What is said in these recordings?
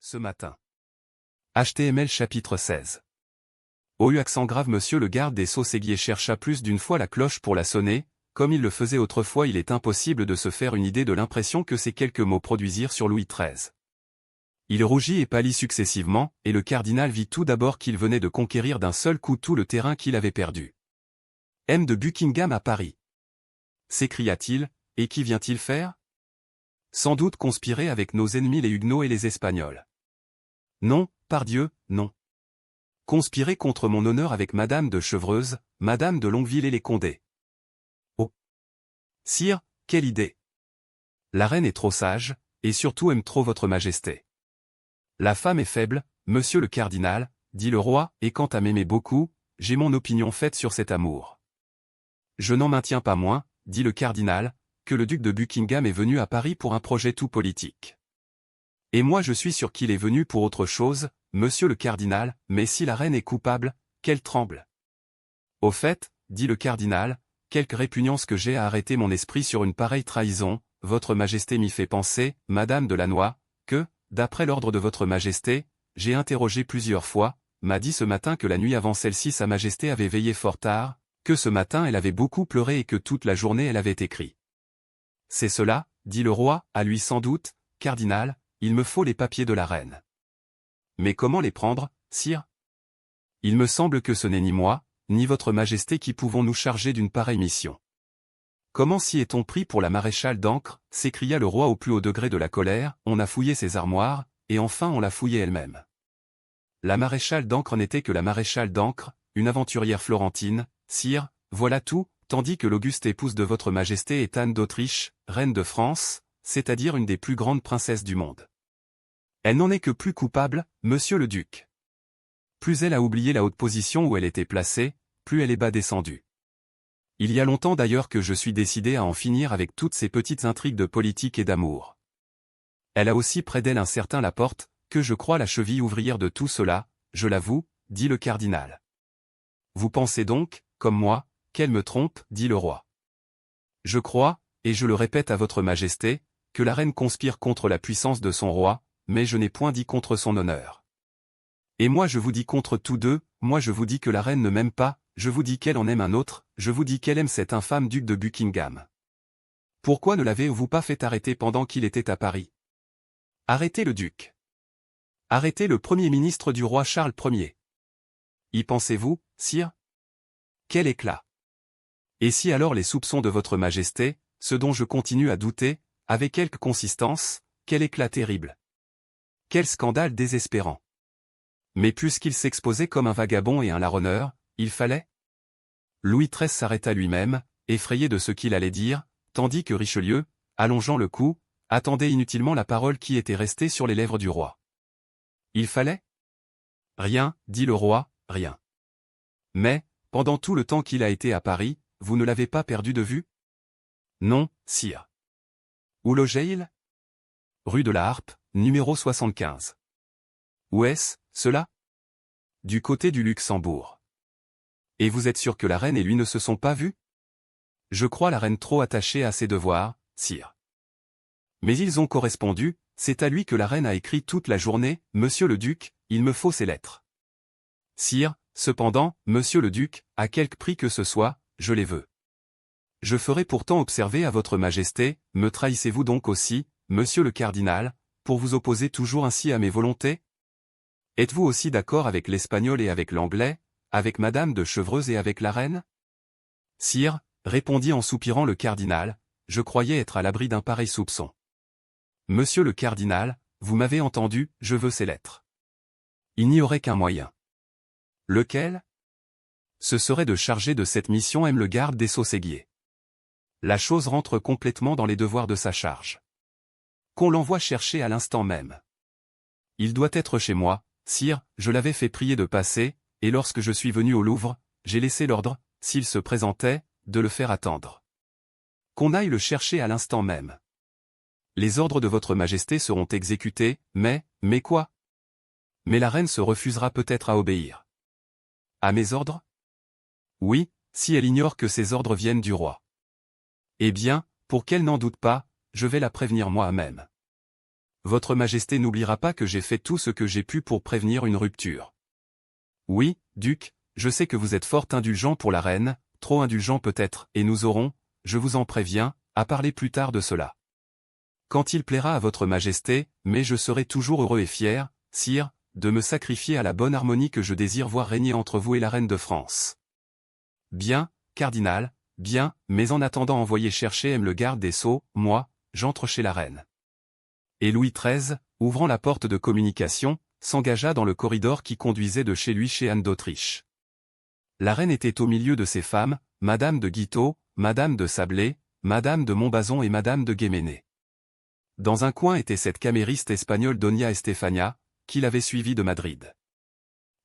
Ce matin. HTML chapitre 16. Au accent grave, monsieur le garde des Sceaux Séguier chercha plus d'une fois la cloche pour la sonner. Comme il le faisait autrefois, il est impossible de se faire une idée de l'impression que ces quelques mots produisirent sur Louis XIII. Il rougit et pâlit successivement, et le cardinal vit tout d'abord qu'il venait de conquérir d'un seul coup tout le terrain qu'il avait perdu. M. de Buckingham à Paris, s'écria-t-il, et qu'y vient-il faire? Sans doute conspirer avec nos ennemis les Huguenots et les Espagnols. Non, pardieu, non. Conspirer contre mon honneur avec Madame de Chevreuse, Madame de Longueville et les Condé. Oh! Sire, quelle idée! La reine est trop sage, et surtout aime trop votre majesté. La femme est faible, monsieur le cardinal, dit le roi, et quant à m'aimer beaucoup, j'ai mon opinion faite sur cet amour. Je n'en maintiens pas moins, dit le cardinal, que le duc de Buckingham est venu à Paris pour un projet tout politique. Et moi je suis sûr qu'il est venu pour autre chose, monsieur le cardinal, mais si la reine est coupable, qu'elle tremble. Au fait, dit le cardinal, quelque répugnance que j'ai à arrêter mon esprit sur une pareille trahison, votre majesté m'y fait penser, madame de Lannoy, que, d'après l'ordre de votre majesté, j'ai interrogé plusieurs fois, m'a dit ce matin que la nuit avant celle-ci sa majesté avait veillé fort tard, que ce matin elle avait beaucoup pleuré et que toute la journée elle avait écrit. C'est cela, dit le roi, à lui sans doute, cardinal, il me faut les papiers de la reine. Mais comment les prendre, sire? Il me semble que ce n'est ni moi, ni votre majesté qui pouvons nous charger d'une pareille mission. Comment s'y est-on pris pour la maréchale d'Ancre, s'écria le roi au plus haut degré de la colère, on a fouillé ses armoires, et enfin on l'a fouillée elle-même. La maréchale d'Ancre n'était que la maréchale d'Ancre, une aventurière florentine, sire, voilà tout, tandis que l'auguste épouse de votre majesté est Anne d'Autriche, reine de France, c'est-à-dire une des plus grandes princesses du monde. Elle n'en est que plus coupable, monsieur le duc. Plus elle a oublié la haute position où elle était placée, plus elle est bas descendue. Il y a longtemps d'ailleurs que je suis décidé à en finir avec toutes ces petites intrigues de politique et d'amour. Elle a aussi près d'elle un certain Laporte, que je crois la cheville ouvrière de tout cela, je l'avoue, dit le cardinal. Vous pensez donc, comme moi, qu'elle me trompe, dit le roi. Je crois, et je le répète à votre majesté, que la reine conspire contre la puissance de son roi, mais je n'ai point dit contre son honneur. Et moi je vous dis contre tous deux, moi je vous dis que la reine ne m'aime pas, je vous dis qu'elle en aime un autre, je vous dis qu'elle aime cet infâme duc de Buckingham. Pourquoi ne l'avez-vous pas fait arrêter pendant qu'il était à Paris? Arrêtez le duc. Arrêtez le premier ministre du roi Charles Ier. Y pensez-vous, sire? Quel éclat! Et si alors les soupçons de votre majesté, ce dont je continue à douter, avaient quelque consistance, quel éclat terrible! Quel scandale désespérant! Mais puisqu'il s'exposait comme un vagabond et un larronneur, il fallait? Louis XIII s'arrêta lui-même, effrayé de ce qu'il allait dire, tandis que Richelieu, allongeant le cou, attendait inutilement la parole qui était restée sur les lèvres du roi. Il fallait? Rien, dit le roi, rien. Mais, pendant tout le temps qu'il a été à Paris, vous ne l'avez pas perdu de vue? Non, sire. Où logeait-il? Rue de la Harpe, numéro 75. Où est-ce, cela? Du côté du Luxembourg. Et vous êtes sûr que la reine et lui ne se sont pas vus? Je crois la reine trop attachée à ses devoirs, sire. Mais ils ont correspondu, c'est à lui que la reine a écrit toute la journée, monsieur le duc, il me faut ces lettres. Sire, cependant, monsieur le duc, à quelque prix que ce soit, je les veux. Je ferai pourtant observer à votre majesté, me trahissez-vous donc aussi, monsieur le cardinal, pour vous opposer toujours ainsi à mes volontés? Êtes-vous aussi d'accord avec l'espagnol et avec l'anglais, avec madame de Chevreuse et avec la reine? Sire, répondit en soupirant le cardinal, je croyais être à l'abri d'un pareil soupçon. Monsieur le cardinal, vous m'avez entendu, je veux ces lettres. Il n'y aurait qu'un moyen. Lequel? Ce serait de charger de cette mission M. le garde des Sceaux Séguier. La chose rentre complètement dans les devoirs de sa charge. Qu'on l'envoie chercher à l'instant même. Il doit être chez moi, sire, je l'avais fait prier de passer, et lorsque je suis venu au Louvre, j'ai laissé l'ordre, s'il se présentait, de le faire attendre. Qu'on aille le chercher à l'instant même. Les ordres de votre majesté seront exécutés, mais quoi? Mais la reine se refusera peut-être à obéir. À mes ordres? Oui, si elle ignore que ces ordres viennent du roi. Eh bien, pour qu'elle n'en doute pas, je vais la prévenir moi-même. Votre Majesté n'oubliera pas que j'ai fait tout ce que j'ai pu pour prévenir une rupture. Oui, duc, je sais que vous êtes fort indulgent pour la reine, trop indulgent peut-être, et nous aurons, je vous en préviens, à parler plus tard de cela. Quand il plaira à votre Majesté, mais je serai toujours heureux et fier, sire, de me sacrifier à la bonne harmonie que je désire voir régner entre vous et la reine de France. Bien, cardinal, bien, mais en attendant envoyez chercher M. le garde des Sceaux, moi, j'entre chez la reine. Et Louis XIII, ouvrant la porte de communication, s'engagea dans le corridor qui conduisait de chez lui chez Anne d'Autriche. La reine était au milieu de ses femmes, Madame de Guitaut, Madame de Sablé, Madame de Montbazon et Madame de Guéménée. Dans un coin était cette camériste espagnole Doña Estefania, qui l'avait suivie de Madrid.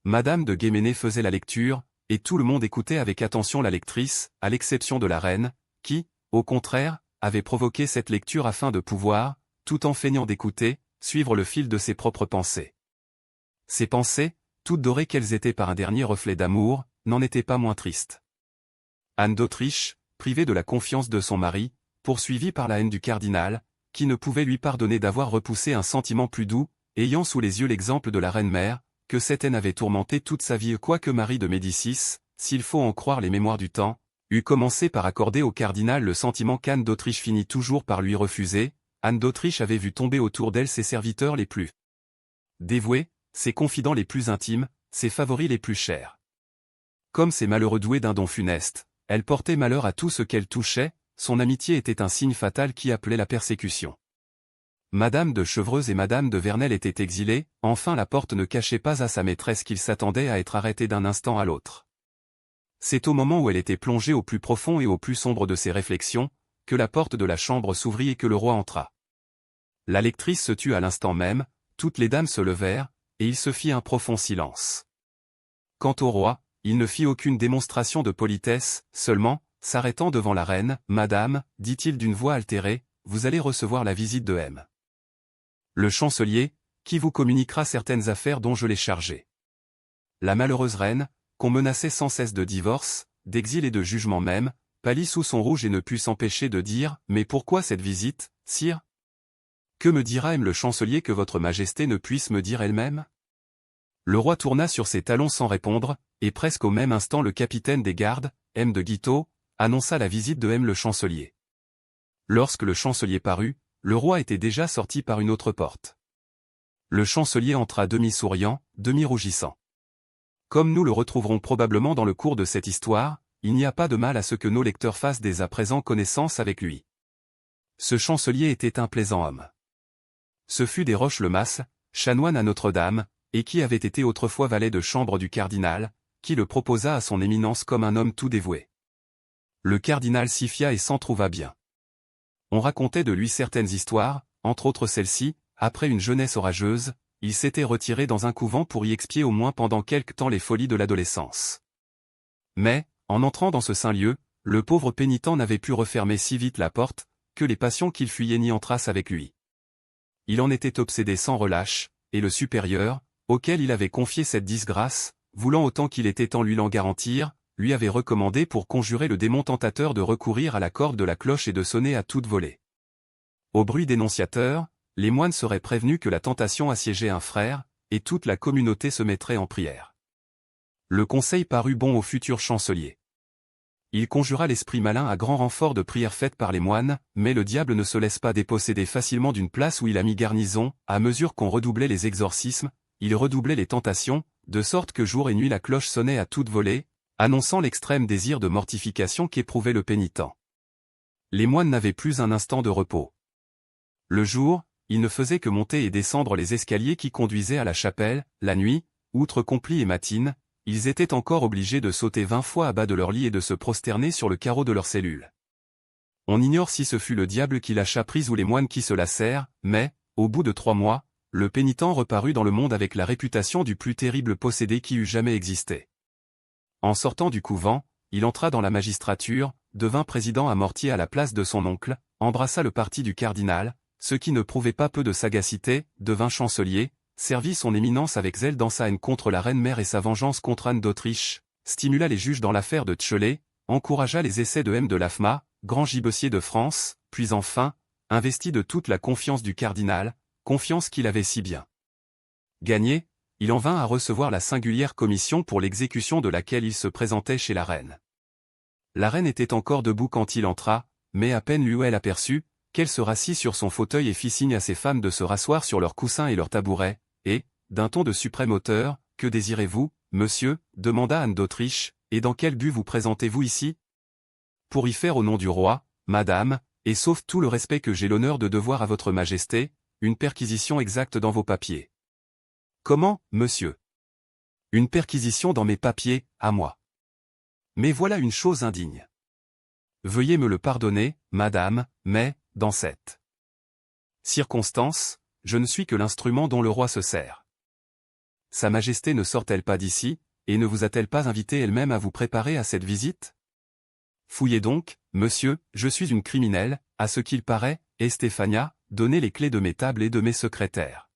Madame de Guéménée faisait la lecture, et tout le monde écoutait avec attention la lectrice, à l'exception de la reine, qui, au contraire, avait provoqué cette lecture afin de pouvoir, tout en feignant d'écouter, suivre le fil de ses propres pensées. Ces pensées, toutes dorées qu'elles étaient par un dernier reflet d'amour, n'en étaient pas moins tristes. Anne d'Autriche, privée de la confiance de son mari, poursuivie par la haine du cardinal, qui ne pouvait lui pardonner d'avoir repoussé un sentiment plus doux, ayant sous les yeux l'exemple de la reine-mère, que cette haine avait tourmenté toute sa vie quoique Marie de Médicis, s'il faut en croire les mémoires du temps, eut commencé par accorder au cardinal le sentiment qu'Anne d'Autriche finit toujours par lui refuser. Anne d'Autriche avait vu tomber autour d'elle ses serviteurs les plus dévoués, ses confidents les plus intimes, ses favoris les plus chers. Comme ces malheureux doués d'un don funeste, elle portait malheur à tout ce qu'elle touchait, son amitié était un signe fatal qui appelait la persécution. Madame de Chevreuse et Madame de Vernel étaient exilées, enfin la porte ne cachait pas à sa maîtresse qu'il s'attendait à être arrêté d'un instant à l'autre. C'est au moment où elle était plongée au plus profond et au plus sombre de ses réflexions, que la porte de la chambre s'ouvrit et que le roi entra. La lectrice se tut à l'instant même, toutes les dames se levèrent, et il se fit un profond silence. Quant au roi, il ne fit aucune démonstration de politesse, seulement, s'arrêtant devant la reine, « Madame, dit-il d'une voix altérée, vous allez recevoir la visite de M. le chancelier, qui vous communiquera certaines affaires dont je l'ai chargé. » La malheureuse reine, qu'on menaçait sans cesse de divorce, d'exil et de jugement même, pâlit sous son rouge et ne put s'empêcher de dire « Mais pourquoi cette visite, sire ? Que me dira M. le chancelier que votre majesté ne puisse me dire elle-même » Le roi tourna sur ses talons sans répondre, et presque au même instant le capitaine des gardes, M. de Guitaut, annonça la visite de M. le chancelier. Lorsque le chancelier parut, le roi était déjà sorti par une autre porte. Le chancelier entra demi-souriant, demi-rougissant. Comme nous le retrouverons probablement dans le cours de cette histoire, il n'y a pas de mal à ce que nos lecteurs fassent dès à présent connaissance avec lui. Ce chancelier était un plaisant homme. Ce fut des Roches-le-Mas, chanoine à Notre-Dame, et qui avait été autrefois valet de chambre du cardinal, qui le proposa à son éminence comme un homme tout dévoué. Le cardinal s'y fia et s'en trouva bien. On racontait de lui certaines histoires, entre autres celle-ci, après une jeunesse orageuse, il s'était retiré dans un couvent pour y expier au moins pendant quelque temps les folies de l'adolescence. Mais, en entrant dans ce saint lieu, le pauvre pénitent n'avait pu refermer si vite la porte, que les passions qu'il fuyait n'y entrassent avec lui. Il en était obsédé sans relâche, et le supérieur, auquel il avait confié cette disgrâce, voulant autant qu'il était temps lui l'en garantir, lui avait recommandé pour conjurer le démon tentateur de recourir à la corde de la cloche et de sonner à toute volée. Au bruit dénonciateur, les moines seraient prévenus que la tentation assiégeait un frère, et toute la communauté se mettrait en prière. Le conseil parut bon au futur chancelier. Il conjura l'esprit malin à grand renfort de prières faites par les moines, mais le diable ne se laisse pas déposséder facilement d'une place où il a mis garnison, à mesure qu'on redoublait les exorcismes, il redoublait les tentations, de sorte que jour et nuit la cloche sonnait à toute volée, annonçant l'extrême désir de mortification qu'éprouvait le pénitent. Les moines n'avaient plus un instant de repos. Le jour, ils ne faisaient que monter et descendre les escaliers qui conduisaient à la chapelle, la nuit, outre complis et matines, ils étaient encore obligés de sauter 20 fois à bas de leur lit et de se prosterner sur le carreau de leur cellule. On ignore si ce fut le diable qui lâcha prise ou les moines qui se lassèrent, mais, au bout de 3 mois, le pénitent reparut dans le monde avec la réputation du plus terrible possédé qui eût jamais existé. En sortant du couvent, il entra dans la magistrature, devint président à Mortier à la place de son oncle, embrassa le parti du cardinal, ce qui ne prouvait pas peu de sagacité, devint chancelier, servit son éminence avec zèle dans sa haine contre la reine-mère et sa vengeance contre Anne d'Autriche, stimula les juges dans l'affaire de Tchelet, encouragea les essais de M. de Laffemas, grand gibecier de France, puis enfin, investi de toute la confiance du cardinal, confiance qu'il avait si bien gagnée, il en vint à recevoir la singulière commission pour l'exécution de laquelle il se présentait chez la reine. La reine était encore debout quand il entra, mais à peine l'eut-elle aperçu, qu'elle se rassit sur son fauteuil et fit signe à ses femmes de se rasseoir sur leurs coussins et leurs tabourets, et, d'un ton de suprême hauteur, « Que désirez-vous, monsieur ?» demanda Anne d'Autriche, « et dans quel but vous présentez-vous ici ?»« Pour y faire au nom du roi, madame, et sauf tout le respect que j'ai l'honneur de devoir à votre majesté, une perquisition exacte dans vos papiers. »« Comment, monsieur ?»« Une perquisition dans mes papiers, à moi. Mais voilà une chose indigne. Veuillez me le pardonner, madame, mais, dans cette circonstance, je ne suis que l'instrument dont le roi se sert. Sa Majesté ne sort-elle pas d'ici, et ne vous a-t-elle pas invité elle-même à vous préparer à cette visite? Fouillez donc, monsieur, je suis une criminelle, à ce qu'il paraît, et Stéphania, donnez les clés de mes tables et de mes secrétaires.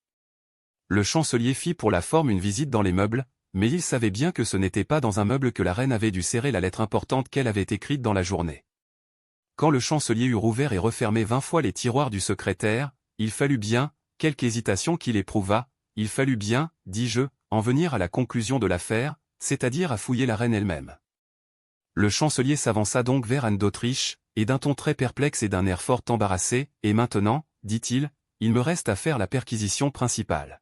Le chancelier fit pour la forme une visite dans les meubles, mais il savait bien que ce n'était pas dans un meuble que la reine avait dû serrer la lettre importante qu'elle avait écrite dans la journée. Quand le chancelier eut rouvert et refermé 20 fois les tiroirs du secrétaire, il fallut bien, quelque hésitation qu'il éprouvât, il fallut bien, dis-je, en venir à la conclusion de l'affaire, c'est-à-dire à fouiller la reine elle-même. Le chancelier s'avança donc vers Anne d'Autriche, et d'un ton très perplexe et d'un air fort embarrassé, « Et maintenant, dit-il, il me reste à faire la perquisition principale. »«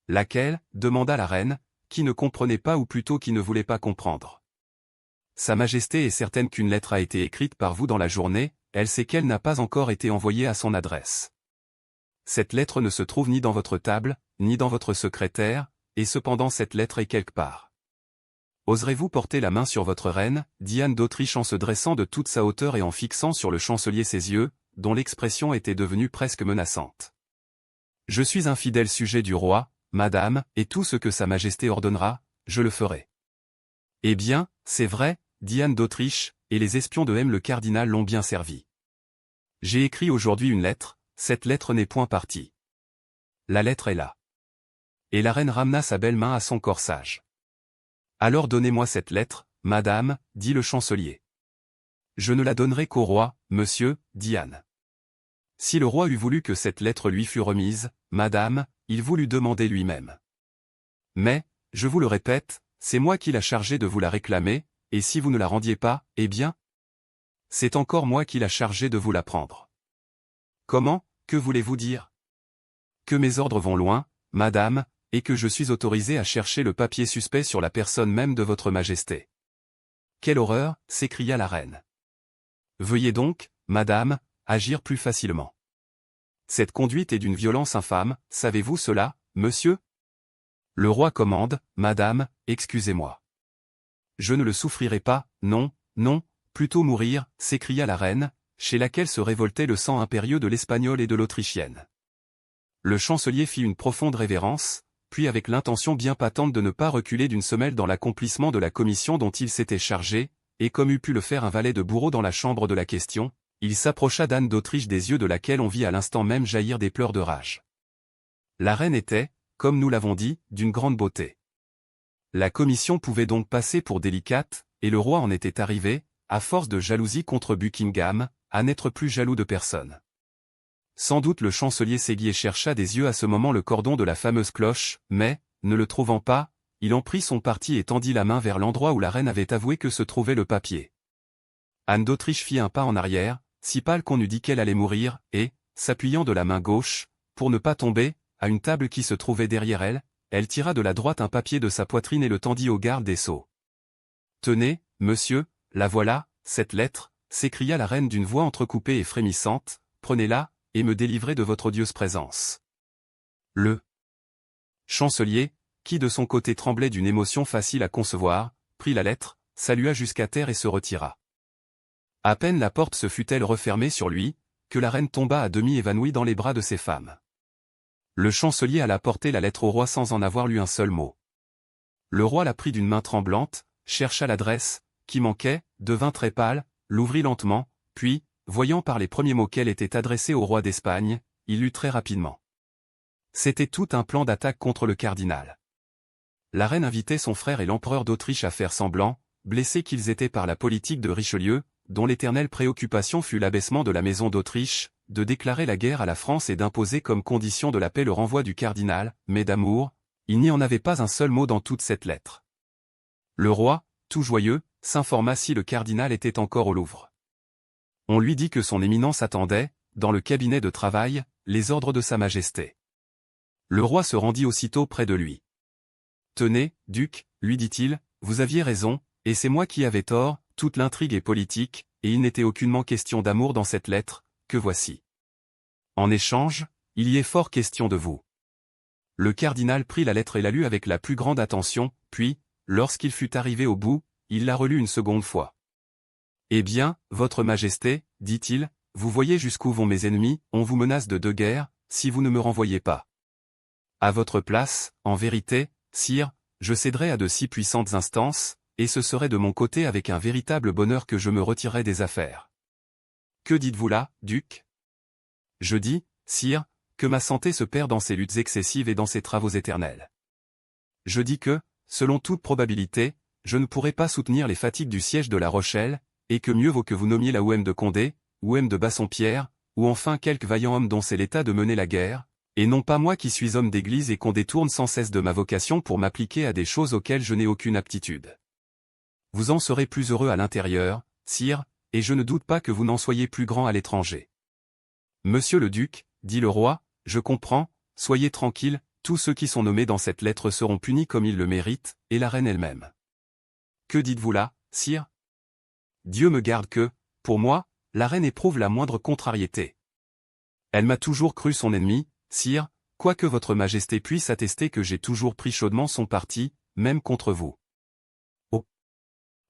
Laquelle ?» demanda la reine, qui ne comprenait pas ou plutôt qui ne voulait pas comprendre. « Sa Majesté est certaine qu'une lettre a été écrite par vous dans la journée, elle sait qu'elle n'a pas encore été envoyée à son adresse. Cette lettre ne se trouve ni dans votre table, ni dans votre secrétaire, et cependant cette lettre est quelque part. Oserez-vous porter la main sur votre reine ?» dit Anne d'Autriche en se dressant de toute sa hauteur et en fixant sur le chancelier ses yeux, dont l'expression était devenue presque menaçante. « Je suis un fidèle sujet du roi, madame, et tout ce que sa Majesté ordonnera, je le ferai. »« Eh bien, c'est vrai, » dit Anne d'Autriche, et les espions de M. le cardinal l'ont bien servi. J'ai écrit aujourd'hui une lettre, cette lettre n'est point partie. La lettre est là. Et la reine ramena sa belle main à son corsage. Alors donnez-moi cette lettre, madame, dit le chancelier. Je ne la donnerai qu'au roi, monsieur, dit Anne. Si le roi eût voulu que cette lettre lui fût remise, madame, il vous l'eût demandé lui-même. Mais, je vous le répète, c'est moi qui l'a chargé de vous la réclamer, et si vous ne la rendiez pas, eh bien, c'est encore moi qui l'a chargé de vous la prendre. Comment, que voulez-vous dire? Que mes ordres vont loin, madame, et que je suis autorisé à chercher le papier suspect sur la personne même de votre majesté. Quelle horreur, s'écria la reine. Veuillez donc, madame, agir plus facilement. Cette conduite est d'une violence infâme, savez-vous cela, monsieur? Le roi commande, madame, excusez-moi. Je ne le souffrirai pas, non, non, plutôt mourir, s'écria la reine, chez laquelle se révoltait le sang impérieux de l'espagnole et de l'autrichienne. Le chancelier fit une profonde révérence, puis avec l'intention bien patente de ne pas reculer d'une semelle dans l'accomplissement de la commission dont il s'était chargé, et comme eût pu le faire un valet de bourreau dans la chambre de la question, il s'approcha d'Anne d'Autriche des yeux de laquelle on vit à l'instant même jaillir des pleurs de rage. La reine était, comme nous l'avons dit, d'une grande beauté. La commission pouvait donc passer pour délicate, et le roi en était arrivé, à force de jalousie contre Buckingham, à n'être plus jaloux de personne. Sans doute le chancelier Séguier chercha des yeux à ce moment le cordon de la fameuse cloche, mais, ne le trouvant pas, il en prit son parti et tendit la main vers l'endroit où la reine avait avoué que se trouvait le papier. Anne d'Autriche fit un pas en arrière, si pâle qu'on eût dit qu'elle allait mourir, et, s'appuyant de la main gauche, pour ne pas tomber, à une table qui se trouvait derrière elle, elle tira de la droite un papier de sa poitrine et le tendit au garde des sceaux. « Tenez, monsieur, la voilà, cette lettre, s'écria la reine d'une voix entrecoupée et frémissante, prenez-la, et me délivrez de votre odieuse présence. » Le chancelier, qui de son côté tremblait d'une émotion facile à concevoir, prit la lettre, salua jusqu'à terre et se retira. À peine la porte se fut-elle refermée sur lui, que la reine tomba à demi évanouie dans les bras de ses femmes. Le chancelier alla porter la lettre au roi sans en avoir lu un seul mot. Le roi la prit d'une main tremblante, chercha l'adresse, qui manquait, devint très pâle, l'ouvrit lentement, puis, voyant par les premiers mots qu'elle était adressée au roi d'Espagne, il lut très rapidement. C'était tout un plan d'attaque contre le cardinal. La reine invitait son frère et l'empereur d'Autriche à faire semblant, blessés qu'ils étaient par la politique de Richelieu, dont l'éternelle préoccupation fut l'abaissement de la maison d'Autriche, de déclarer la guerre à la France et d'imposer comme condition de la paix le renvoi du cardinal, mais d'amour, il n'y en avait pas un seul mot dans toute cette lettre. Le roi, tout joyeux, s'informa si le cardinal était encore au Louvre. On lui dit que son éminence attendait, dans le cabinet de travail, les ordres de sa majesté. Le roi se rendit aussitôt près de lui. « Tenez, duc, lui dit-il, vous aviez raison, et c'est moi qui avais tort, toute l'intrigue est politique, et il n'était aucunement question d'amour dans cette lettre, que voici. En échange, il y est fort question de vous. » Le cardinal prit la lettre et la lut avec la plus grande attention, puis, lorsqu'il fut arrivé au bout, il la relut une seconde fois. « Eh bien, votre majesté, dit-il, vous voyez jusqu'où vont mes ennemis, on vous menace de 2 guerres, si vous ne me renvoyez pas. À votre place, en vérité, sire, je céderais à de si puissantes instances, et ce serait de mon côté avec un véritable bonheur que je me retirerais des affaires. Que dites-vous là, duc? Je dis, sire, que ma santé se perd dans ces luttes excessives et dans ces travaux éternels. Je dis que, selon toute probabilité, je ne pourrai pas soutenir les fatigues du siège de La Rochelle, et que mieux vaut que vous nommiez la Houem de Condé, Houem de Bassompierre, ou enfin quelque vaillant homme dont c'est l'état de mener la guerre, et non pas moi qui suis homme d'église et qu'on détourne sans cesse de ma vocation pour m'appliquer à des choses auxquelles je n'ai aucune aptitude. Vous en serez plus heureux à l'intérieur, sire, et je ne doute pas que vous n'en soyez plus grand à l'étranger. Monsieur le duc, dit le roi, je comprends, soyez tranquille, tous ceux qui sont nommés dans cette lettre seront punis comme ils le méritent, et la reine elle-même. Que dites-vous là, sire? Dieu me garde que, pour moi, la reine éprouve la moindre contrariété. Elle m'a toujours cru son ennemi, sire, quoique votre majesté puisse attester que j'ai toujours pris chaudement son parti, même contre vous. Oh!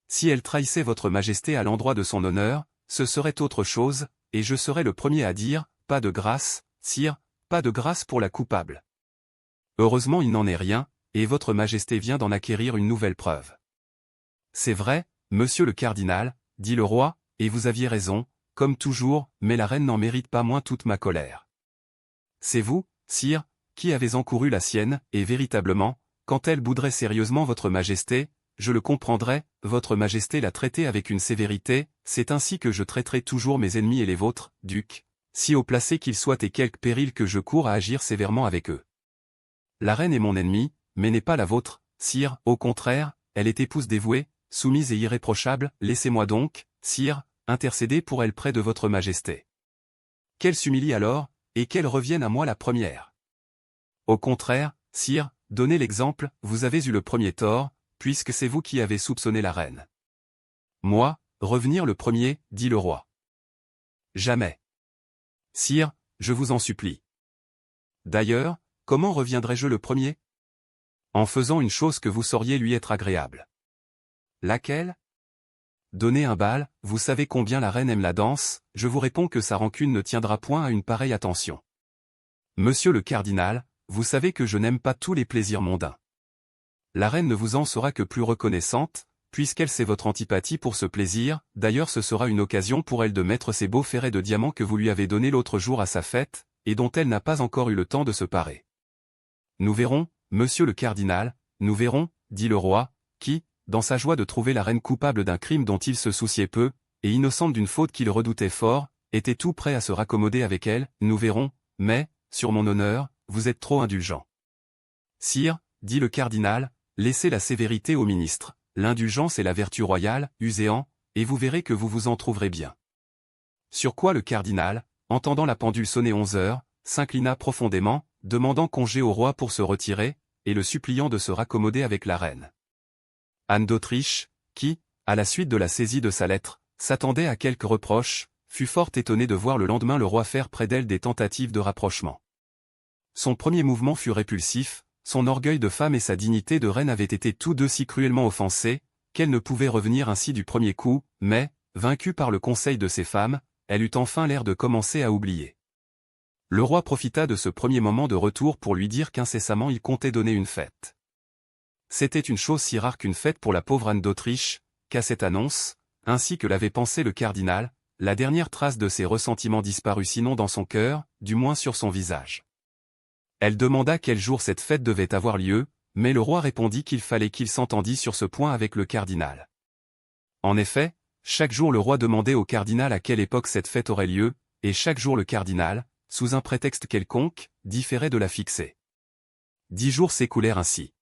Si elle trahissait votre majesté à l'endroit de son honneur, ce serait autre chose, et je serais le premier à dire, pas de grâce, sire, pas de grâce pour la coupable. Heureusement il n'en est rien, et votre majesté vient d'en acquérir une nouvelle preuve. C'est vrai, monsieur le cardinal, dit le roi, et vous aviez raison, comme toujours, mais la reine n'en mérite pas moins toute ma colère. C'est vous, sire, qui avez encouru la sienne, et véritablement, quand elle bouderait sérieusement votre majesté, je le comprendrais, votre majesté l'a traité avec une sévérité, c'est ainsi que je traiterai toujours mes ennemis et les vôtres, duc, si haut placés qu'ils soient et quelque péril que je cours à agir sévèrement avec eux. La reine est mon ennemie, mais n'est pas la vôtre, sire, au contraire, elle est épouse dévouée, soumise et irréprochable, laissez-moi donc, sire, intercéder pour elle près de votre majesté. Qu'elle s'humilie alors, et qu'elle revienne à moi la première. Au contraire, sire, donnez l'exemple, vous avez eu le premier tort, puisque c'est vous qui avez soupçonné la reine. Moi, revenir le premier, dit le roi. Jamais. Sire, je vous en supplie. D'ailleurs, comment reviendrai-je le premier? En faisant une chose que vous sauriez lui être agréable. Laquelle? Donner un bal, vous savez combien la reine aime la danse, je vous réponds que sa rancune ne tiendra point à une pareille attention. Monsieur le cardinal, vous savez que je n'aime pas tous les plaisirs mondains. La reine ne vous en sera que plus reconnaissante, puisqu'elle sait votre antipathie pour ce plaisir, d'ailleurs ce sera une occasion pour elle de mettre ces beaux ferrets de diamants que vous lui avez donnés l'autre jour à sa fête, et dont elle n'a pas encore eu le temps de se parer. Nous verrons, monsieur le cardinal, nous verrons, dit le roi, qui, dans sa joie de trouver la reine coupable d'un crime dont il se souciait peu, et innocente d'une faute qu'il redoutait fort, était tout prêt à se raccommoder avec elle, nous verrons, mais, sur mon honneur, vous êtes trop indulgent. Sire, dit le cardinal, laissez la sévérité au ministre, l'indulgence est la vertu royale, uséant, et vous verrez que vous vous en trouverez bien. Sur quoi le cardinal, entendant la pendule sonner 11 heures, s'inclina profondément, demandant congé au roi pour se retirer, et le suppliant de se raccommoder avec la reine. Anne d'Autriche, qui, à la suite de la saisie de sa lettre, s'attendait à quelques reproches, fut fort étonnée de voir le lendemain le roi faire près d'elle des tentatives de rapprochement. Son premier mouvement fut répulsif, son orgueil de femme et sa dignité de reine avaient été tous deux si cruellement offensés, qu'elle ne pouvait revenir ainsi du premier coup, mais, vaincue par le conseil de ses femmes, elle eut enfin l'air de commencer à oublier. Le roi profita de ce premier moment de retour pour lui dire qu'incessamment il comptait donner une fête. C'était une chose si rare qu'une fête pour la pauvre Anne d'Autriche, qu'à cette annonce, ainsi que l'avait pensé le cardinal, la dernière trace de ses ressentiments disparut sinon dans son cœur, du moins sur son visage. Elle demanda quel jour cette fête devait avoir lieu, mais le roi répondit qu'il fallait qu'il s'entendît sur ce point avec le cardinal. En effet, chaque jour le roi demandait au cardinal à quelle époque cette fête aurait lieu, et chaque jour le cardinal, sous un prétexte quelconque, différait de la fixer. 10 jours s'écoulèrent ainsi.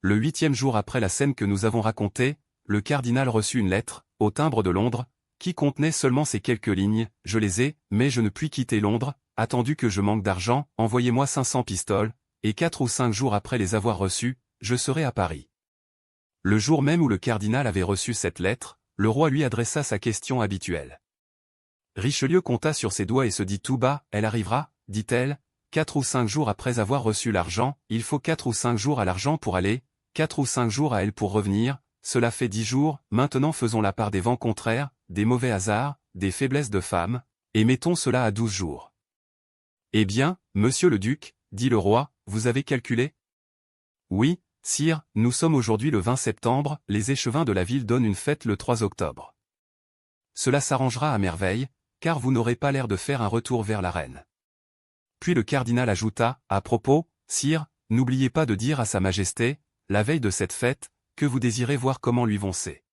Le 8e jour après la scène que nous avons racontée, le cardinal reçut une lettre, au timbre de Londres, qui contenait seulement ces quelques lignes: « Je les ai, mais je ne puis quitter Londres, attendu que je manque d'argent, envoyez-moi 500 pistoles, et 4 ou 5 jours après les avoir reçus, je serai à Paris. » Le jour même où le cardinal avait reçu cette lettre, le roi lui adressa sa question habituelle. Richelieu compta sur ses doigts et se dit tout bas: « Elle arrivera, dit-elle, 4 ou 5 jours après avoir reçu l'argent, il faut 4 ou 5 jours à l'argent pour aller, 4 ou 5 jours à elle pour revenir, cela fait 10 jours, maintenant faisons la part des vents contraires, des mauvais hasards, des faiblesses de femmes, et mettons cela à 12 jours. » « Eh bien, monsieur le duc, dit le roi, vous avez calculé ? » ?»« Oui, sire, nous sommes aujourd'hui le 20 septembre, les échevins de la ville donnent une fête le 3 octobre. Cela s'arrangera à merveille, car vous n'aurez pas l'air de faire un retour vers la reine. » Puis le cardinal ajouta: « À propos, sire, n'oubliez pas de dire à sa majesté, la veille de cette fête, que vous désirez voir comment lui vont ses